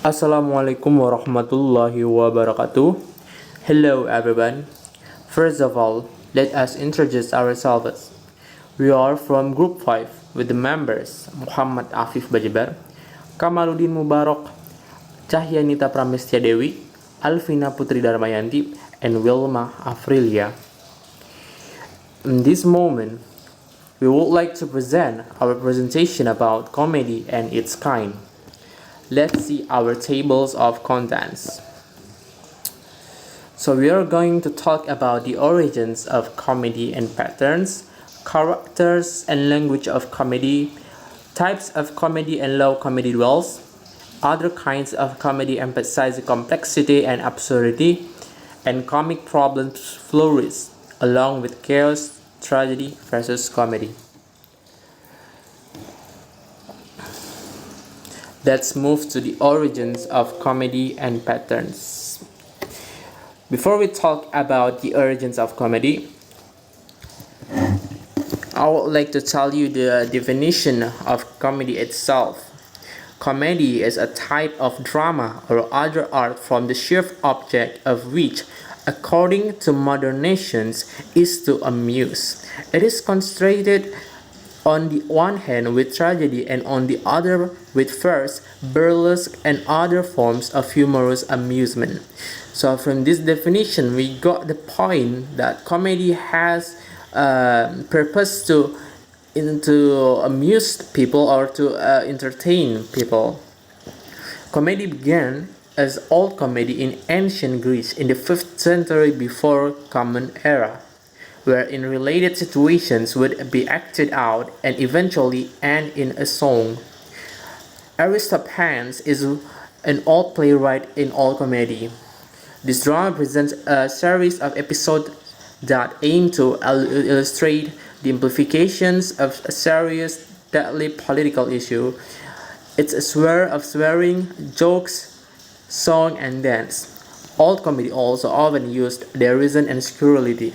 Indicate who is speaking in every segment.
Speaker 1: Assalamualaikum warahmatullahi wabarakatuh. Hello everyone. First of all, let us introduce ourselves. We are from Group 5 with the members Moh Afif B, Kamaluddin Mubarok, Cahyanita Pramestya Dewi, Alfina Putri Damayanti, and Wilma Afrilia. In this moment, we would like to present our presentation about comedy and its kind. Let's see our tables of contents. So we are going to talk about the origins of comedy and patterns, characters and language of comedy, types of comedy and low comedy dwells, other kinds of comedy emphasize complexity and absurdity, and comic problems flourish, along with chaos, tragedy versus comedy. Let's move to the origins of comedy and patterns. Before we talk about the origins of comedy, I would like to tell you the definition of comedy itself. Comedy is a type of drama or other art from the chief object of which, according to modern nations, is to amuse. It is constructed on the one hand with tragedy and on the other with farce, burlesque, and other forms of humorous amusement. So from this definition, we got the point that comedy has purpose to amuse people or to entertain people. Comedy began as old comedy in ancient Greece in the 5th century before Common Era, wherein related situations would be acted out and eventually end in a song. Aristophanes is an old playwright in old comedy. This drama presents a series of episodes that aim to illustrate the implications of a serious, deadly political issue. It's a swear of swearing, jokes, song, and dance. Old comedy also often used derision and scurrility.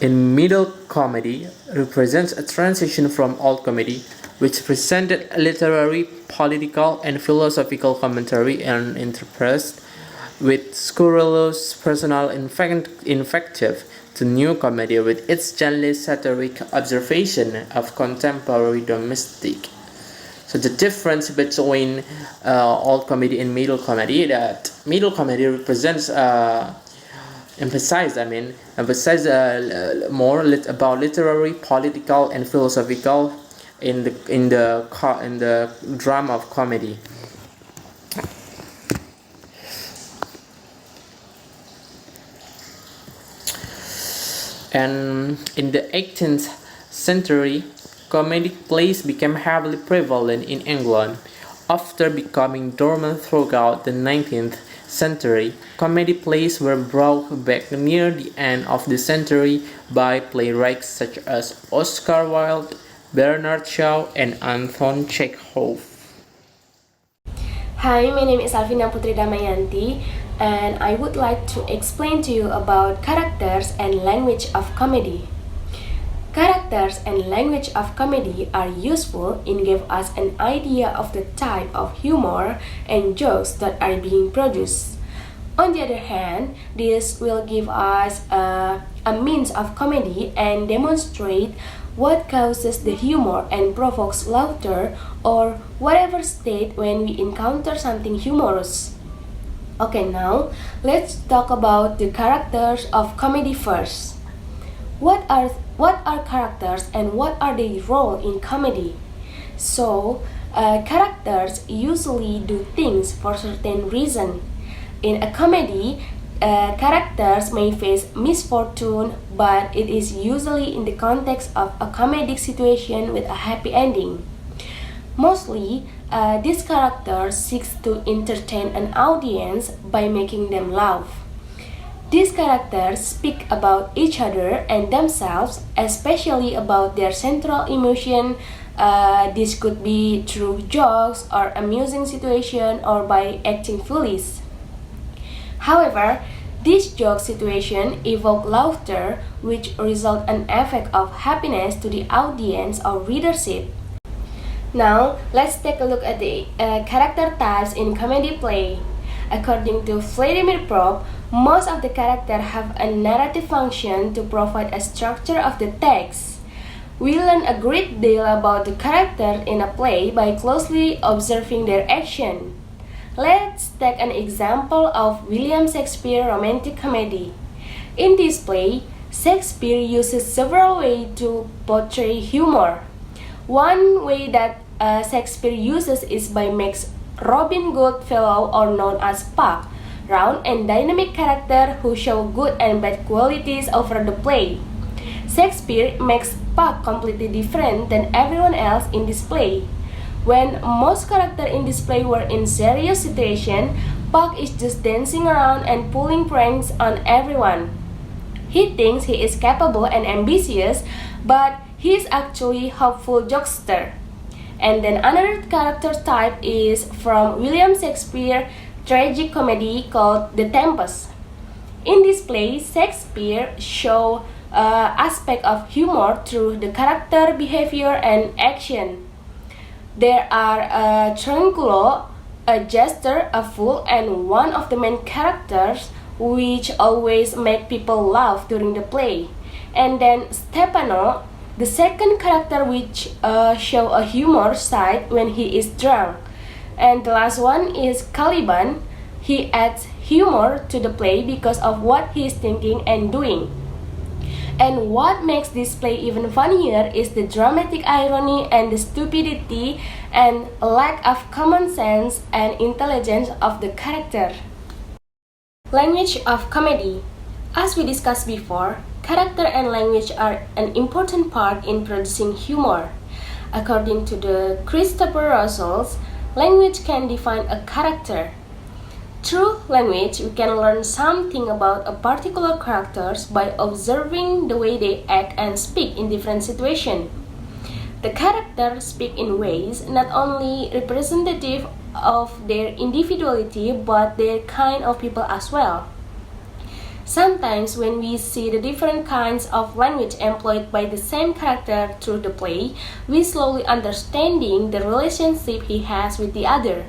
Speaker 1: In Middle comedy represents a transition from Old comedy, which presented literary, political, and philosophical commentary and interprets with scurrilous personal invective to New comedy with its gently satiric observation of contemporary domestic. So the difference between Old comedy and Middle comedy, that Middle comedy represents emphasize more about literary, political, and philosophical in the drama of comedy. And in the 18th century, comedic plays became heavily prevalent in England. After becoming dormant throughout the 19th century, comedy plays were brought back near the end of the century by playwrights such as Oscar Wilde, Bernard Shaw, and Anton Chekhov.
Speaker 2: Hi, my name is Alfina Putri Damayanti, and I would like to explain to you about characters and language of comedy. Characters and language of comedy are useful in give us an idea of the type of humor and jokes that are being produced. On the other hand, this will give us a means of comedy and demonstrate what causes the humor and provokes laughter or whatever state when we encounter something humorous. Okay, now let's talk about the characters of comedy first. What are characters and what are their role in comedy? So, characters usually do things for certain reason. In a comedy, characters may face misfortune, but it is usually in the context of a comedic situation with a happy ending. Mostly, these characters seek to entertain an audience by making them laugh. These characters speak about each other and themselves, especially about their central emotion. This could be through jokes or amusing situation or by acting foolish. However, this joke situation evoke laughter, which result an effect of happiness to the audience or readership. Now, let's take a look at the character types in comedy play. According to Vladimir Prop, most of the characters have a narrative function to provide a structure of the text. We learn a great deal about the character in a play by closely observing their action. Let's take an example of William Shakespeare's romantic comedy. In this play, Shakespeare uses several ways to portray humor. One way that Shakespeare uses is by makes Robin Goodfellow, or known as Puck, round and dynamic character who show good and bad qualities over the play. Shakespeare makes Puck completely different than everyone else in this play. When most characters in this play were in serious situation, Puck is just dancing around and pulling pranks on everyone. He thinks he is capable and ambitious, but he is actually hopeful jokester. And then another character type is from William Shakespeare's tragic comedy called The Tempest. In this play, Shakespeare shows aspect of humor through the character behavior and action. There are a Trinculo, a jester, a fool, and one of the main characters which always make people laugh during the play. And then Stefano, the second character which show a humor side when he is drunk. And the last one is Caliban. He adds humor to the play because of what he is thinking and doing. And what makes this play even funnier is the dramatic irony and the stupidity and lack of common sense and intelligence of the character. Language of comedy. As we discussed before, character and language are an important part in producing humor. According to the Christopher Russell's, language can define a character. Through language, we can learn something about a particular character by observing the way they act and speak in different situations. The characters speak in ways not only representative of their individuality but their kind of people as well. Sometimes when we see the different kinds of language employed by the same character through the play, we slowly understanding the relationship he has with the other.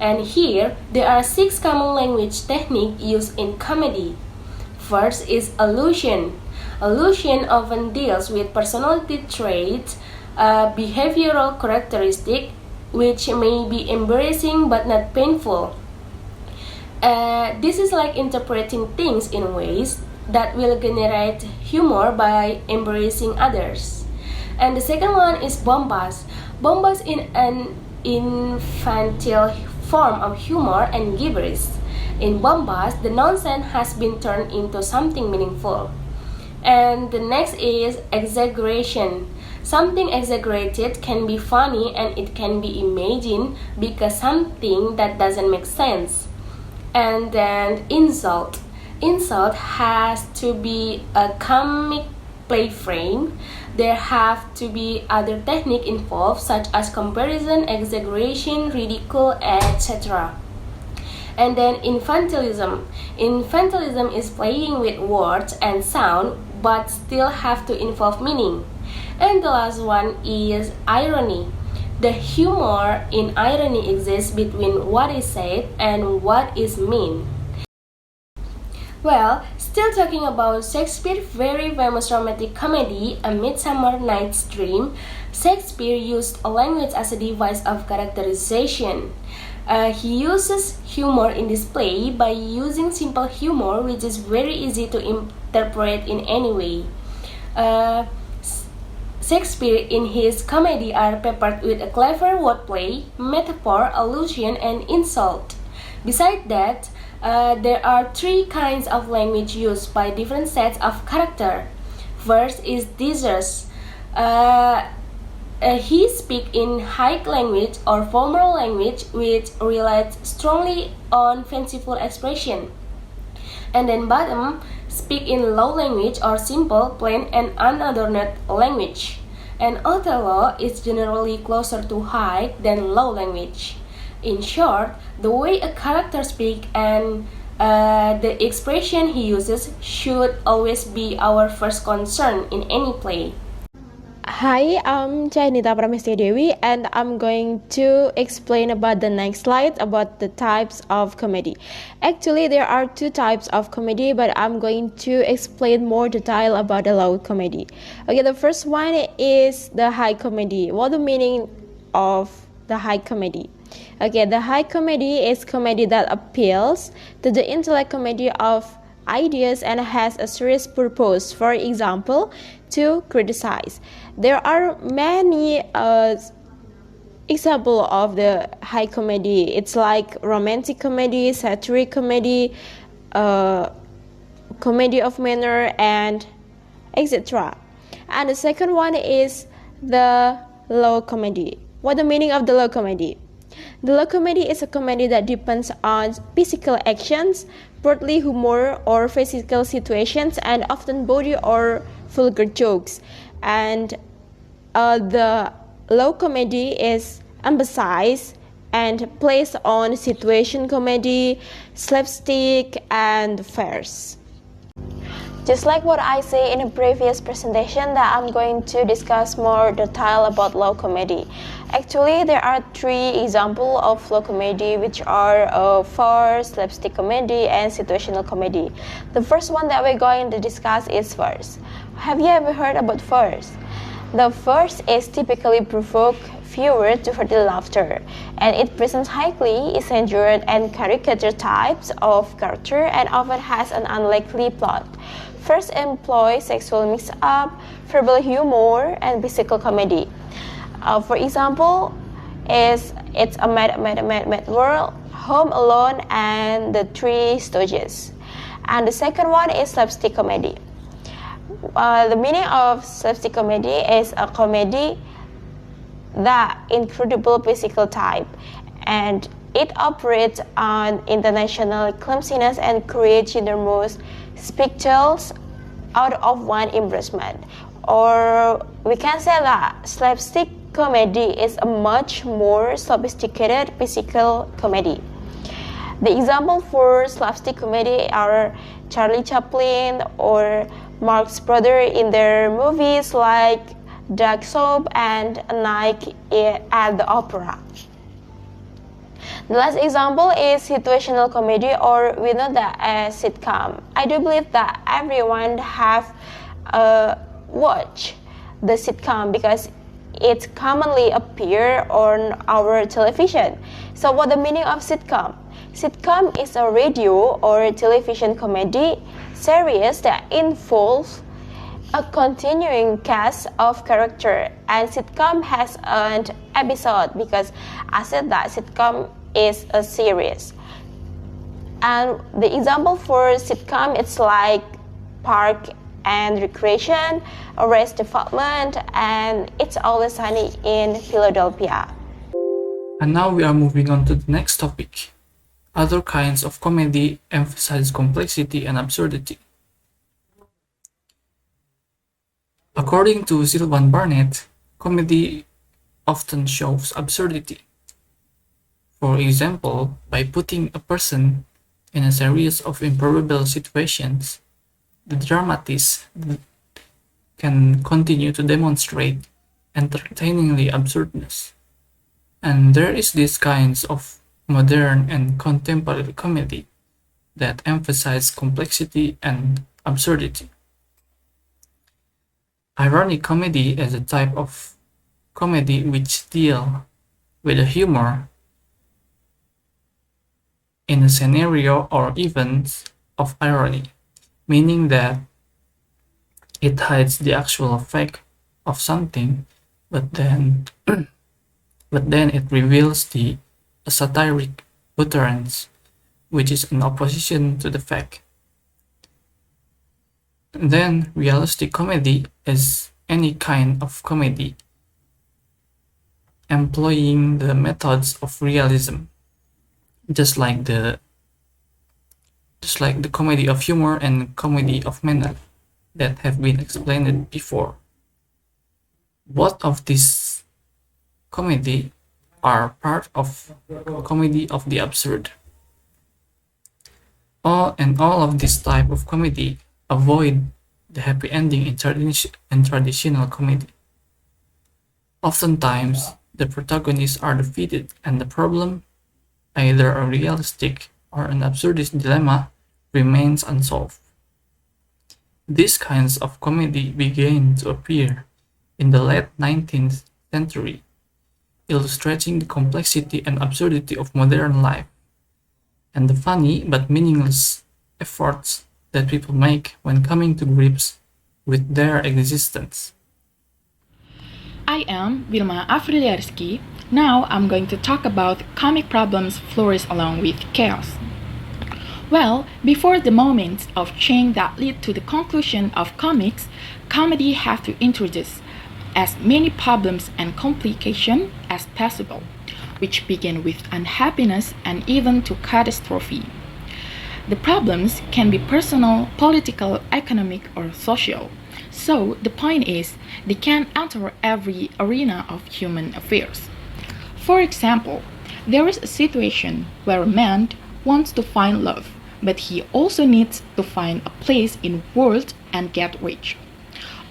Speaker 2: And here, there are 6 common language techniques used in comedy. First is allusion. Allusion often deals with personality traits, behavioral characteristics, which may be embarrassing but not painful. This is like interpreting things in ways that will generate humor by embarrassing others. And the second one is bombast. Bombast in an infantile form of humor and gibberish. In bombast, the nonsense has been turned into something meaningful. And the next is exaggeration. Something exaggerated can be funny and it can be imagined because something that doesn't make sense. And then insult. Insult has to be a comic play frame. There have to be other techniques involved such as comparison, exaggeration, ridicule, etc. And then infantilism. Infantilism is playing with words and sound but still have to involve meaning. And the last one is irony. The humor in irony exists between what is said and what is meant. Well, still talking about Shakespeare's very famous romantic comedy, A Midsummer Night's Dream, Shakespeare used a language as a device of characterization. He uses humor in this play by using simple humor which is very easy to interpret in any way. Shakespeare in his comedy are peppered with a clever wordplay, metaphor, allusion, and insult. Besides that, there are 3 kinds of language used by different sets of character. First is discourse. He speaks in high language or formal language which relies strongly on fanciful expression. And then bottom, speak in low language or simple, plain, and unadorned language. And Othello is generally closer to high than low language. In short, the way a character speaks and the expression he uses should always be our first concern in any play.
Speaker 3: Hi, I'm Cahyanita Pramestya Dewi, and I'm going to explain about the next slide about the types of comedy. Actually, there are two types of comedy, but I'm going to explain more detail about the low comedy. Okay, the first one is the high comedy. What the meaning of the high comedy? Okay, the high comedy is comedy that appeals to the intellect comedy of ideas and has a serious purpose. For example, to criticize. There are many example of the high comedy. It's like romantic comedy, satiric comedy, comedy of manner, and etc. And the second one is the low comedy. What the meaning of the low comedy? The low comedy is a comedy that depends on physical actions, broadly humor or physical situations, and often body or vulgar jokes. And the low comedy is emphasized and plays on situation comedy, slapstick, and farce. Just like what I say in a previous presentation, that I'm going to discuss more detail about low comedy. Actually, there are three examples of low comedy, which are farce, slapstick comedy, and situational comedy. The first one that we're going to discuss is farce. Have you ever heard about farce? The farce is typically provoke viewer to hearty laughter, and it presents highly exaggerated and caricature types of character and often has an unlikely plot. First employ sexual mix-up, verbal humor, and physical comedy. For example, it's a mad world, Home Alone, and The Three Stooges. And the second one is slapstick comedy. The meaning of slapstick comedy is a comedy that incredible physical type, and it operates on international clumsiness and creates enormous spectacles out of one embarrassment. Or we can say that slapstick comedy is a much more sophisticated physical comedy. The example for slapstick comedy are Charlie Chaplin or Marx Brothers in their movies like Dark Soap and A Night at the Opera. The last example is situational comedy, or we know that as sitcom. I do believe that everyone have watched the sitcom because it commonly appear on our television. So what the meaning of sitcom? Sitcom is a radio or television comedy series that involves a continuing cast of character, and sitcom has an episode because I said that sitcom is a series. And the example for sitcom, it's like Park and Recreation, Arrested Development, and It's Always Sunny in Philadelphia.
Speaker 1: And now we are moving on to the next topic. Other kinds of comedy emphasize complexity and absurdity. According to Sylvan Barnett, comedy often shows absurdity. For example, by putting a person in a series of improbable situations, the dramatist can continue to demonstrate entertainingly absurdness. And there is this kinds of modern and contemporary comedy that emphasize complexity and absurdity. Ironic comedy is a type of comedy which deal with the humor in a scenario or events of irony, meaning that it hides the actual fact of something, but then it reveals the satiric utterance, which is in opposition to the fact. And then realistic comedy is any kind of comedy employing the methods of realism, just like the comedy of humor and comedy of manner that have been explained before. Both of these comedy are part of comedy of the absurd. All of this type of comedy avoid the happy ending in traditional comedy.
Speaker 4: Oftentimes, the protagonists are defeated and the problem, either a realistic or an absurdist dilemma, remains unsolved. These kinds of comedy began to appear in the late 19th century, illustrating the complexity and absurdity of modern life, and the funny but meaningless efforts that people make when coming to grips with their existence.
Speaker 5: I am Wilma Afrilia Rizky. Now I'm going to talk about comic problems flourish along with chaos. Well, before the moments of change that lead to the conclusion of comics, comedy have to introduce as many problems and complications as possible, which begin with unhappiness and even to catastrophe. The problems can be personal, political, economic, or social. So the point is, they can enter every arena of human affairs. For example, there is a situation where a man wants to find love, but he also needs to find a place in the world and get rich.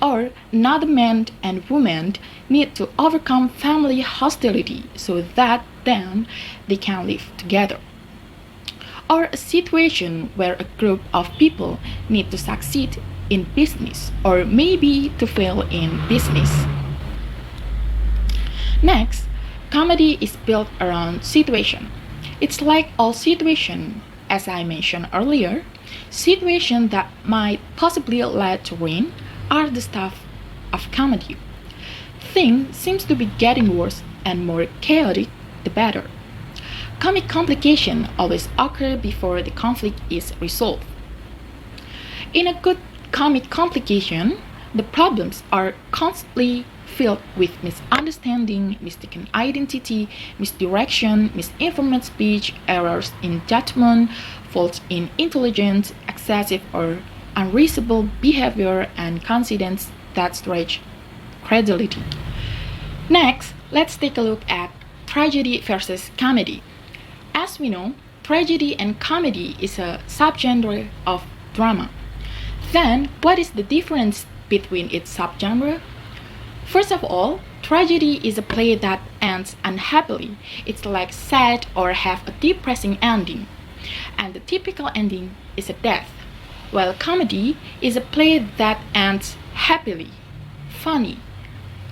Speaker 5: Or another man and woman need to overcome family hostility so that then they can live together. Or a situation where a group of people need to succeed in business or maybe to fail in business. Next, comedy is built around situation. It's like all situation, as I mentioned earlier, situations that might possibly lead to ruin are the stuff of comedy. Things seems to be getting worse and more chaotic the better. Comic complication always occur before the conflict is resolved. In a good comic complication, the problems are constantly filled with misunderstanding, mistaken identity, misdirection, misinformed speech, errors in judgment, faults in intelligence, excessive or unreasonable behavior, and coincidence that stretch credulity. Next, let's take a look at tragedy versus comedy. As we know, tragedy and comedy is a subgenre of drama. Then, what is the difference between its subgenre? First of all, tragedy is a play that ends unhappily. It's like sad or have a depressing ending. And the typical ending is a death. While comedy is a play that ends happily, funny,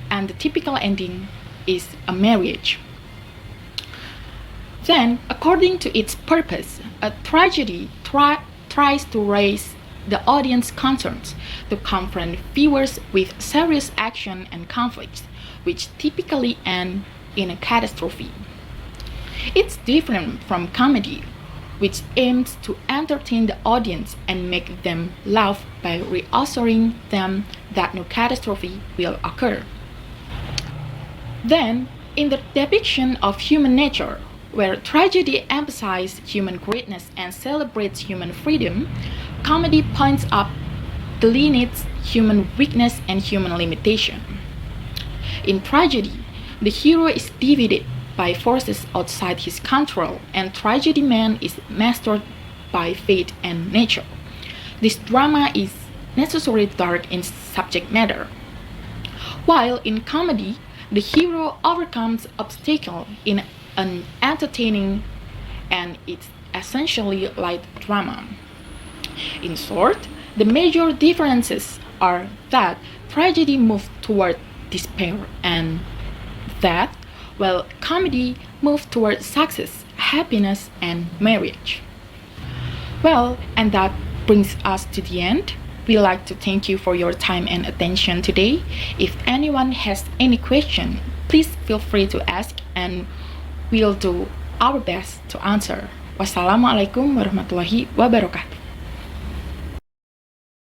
Speaker 5: and the typical ending is a marriage. Then, according to its purpose, a tragedy tries to raise the audience concerns, to confront viewers with serious action and conflicts, which typically end in a catastrophe. It's different from comedy, which aims to entertain the audience and make them laugh by reassuring them that no catastrophe will occur. Then, in the depiction of human nature, where tragedy emphasizes human greatness and celebrates human freedom, comedy points up, delineates human weakness and human limitation. In tragedy, the hero is defeated by forces outside his control, and tragedy man is mastered by fate and nature. This drama is necessarily dark in subject matter. While in comedy, the hero overcomes obstacles in an entertaining and it's essentially light drama. In short, the major differences are that tragedy moves toward despair and that, while comedy moves toward success, happiness, and marriage. Well, and that brings us to the end. We'd like to thank you for your time and attention today. If anyone has any question, please feel free to ask and we'll do our best to answer. Wassalamualaikum warahmatullahi wabarakatuh.